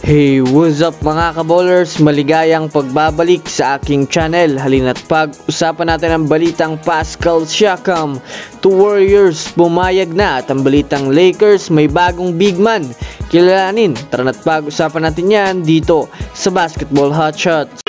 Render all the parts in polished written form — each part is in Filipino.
Hey, what's up mga kabowlers? Maligayang pagbabalik sa aking channel. Halina't pag-usapan natin ang balitang Pascal Siakam to Warriors pumayag na at ang balitang Lakers may bagong big man. Kilalanin, tara na't pag-usapan natin yan dito sa Basketball Hotshots.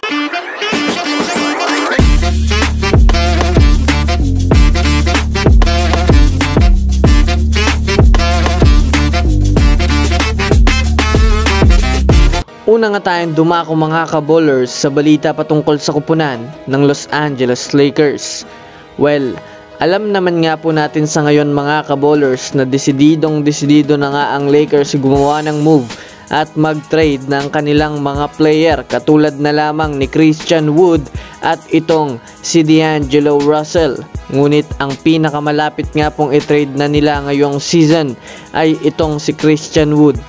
Una nga tayong dumako mga kabowlers sa balita patungkol sa kupunan ng Los Angeles Lakers. Well, alam naman nga po natin sa ngayon mga kabowlers na desidido na nga ang Lakers gumawa ng move at mag-trade ng kanilang mga player katulad na lamang ni Christian Wood at itong si D'Angelo Russell. Ngunit ang pinakamalapit nga pong i-trade na nila ngayong season ay itong si Christian Wood.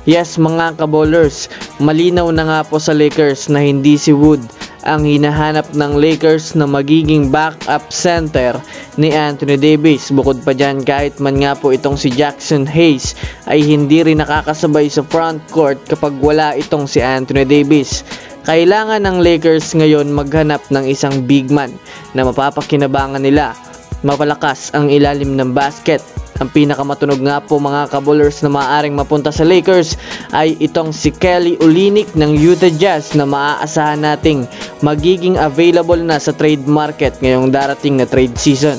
Yes mga kabowlers, malinaw na nga po sa Lakers na hindi si Wood ang hinahanap ng Lakers na magiging backup center ni Anthony Davis. Bukod pa dyan, kahit man nga po itong si Jackson Hayes ay hindi rin nakakasabay sa front court kapag wala itong si Anthony Davis. Kailangan ng Lakers ngayon maghanap ng isang big man na mapapakinabangan nila. Mapalakas ang ilalim ng basket. Ang pinakamatunog nga po mga kabowlers na maaaring mapunta sa Lakers ay itong si Kelly Olynyk ng Utah Jazz na maaasahan nating magiging available na sa trade market ngayong darating na trade season.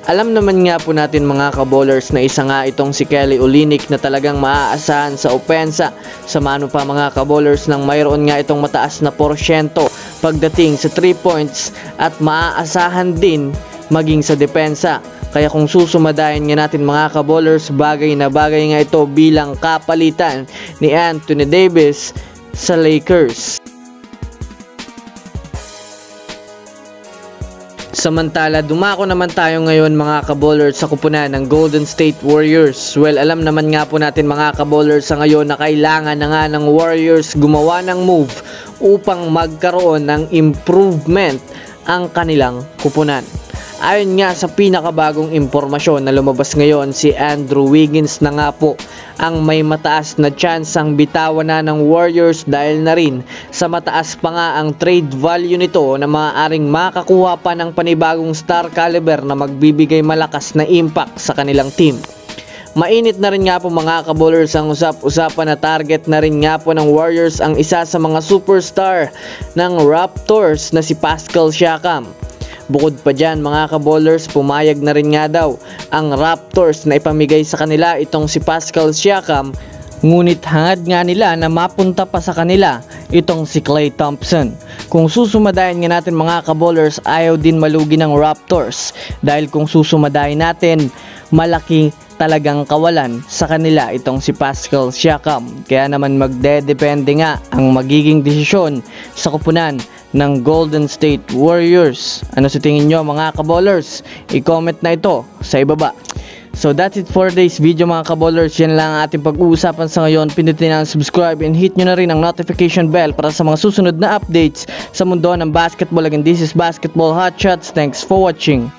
Alam naman nga po natin mga kabowlers na isa nga itong si Kelly Olynyk na talagang maaasahan sa opensa. Samano pa mga kabowlers nang mayroon nga itong mataas na porsyento pagdating sa 3 points at maaasahan din maging sa depensa. Kaya kung susumadahin nga natin mga kabowlers, bagay na bagay nga ito bilang kapalitan ni Anthony Davis sa Lakers. Samantala, dumako naman tayo ngayon mga kabowlers sa kupunan ng Golden State Warriors. Well, alam naman nga po natin mga kabowlers sa ngayon na kailangan na nga ng Warriors gumawa ng move upang magkaroon ng improvement ang kanilang kupunan. Ayon nga sa pinakabagong impormasyon na lumabas ngayon, si Andrew Wiggins na nga po ang may mataas na tsansang bitawan na ng Warriors dahil na rin sa mataas pa nga ang trade value nito na maaaring makakuha pa ng panibagong star caliber na magbibigay malakas na impact sa kanilang team. Mainit na rin nga po mga kabowlers ang usap-usapan na target na rin nga po ng Warriors ang isa sa mga superstar ng Raptors na si Pascal Siakam. Bukod pa dyan mga kabowlers, pumayag na rin nga daw ang Raptors na ipamigay sa kanila itong si Pascal Siakam. Ngunit hangad nga nila na mapunta pa sa kanila itong si Klay Thompson. Kung susumadahin nga natin mga kabowlers, ayaw din malugi ng Raptors. Dahil kung susumadahin natin, malaki talagang kawalan sa kanila itong si Pascal Siakam. Kaya naman magdedepende nga ang magiging desisyon sa kupunan ng Golden State Warriors. Ano sa tingin nyo mga kabowlers? I-comment na ito sa ibaba. So that's it for today's video mga kabowlers. Yan lang ang ating pag-uusapan sa ngayon. Pindutin ang subscribe and hit nyo na rin ang notification bell para sa mga susunod na updates sa mundo ng basketball. Again, this is Basketball Hotshots. Thanks for watching.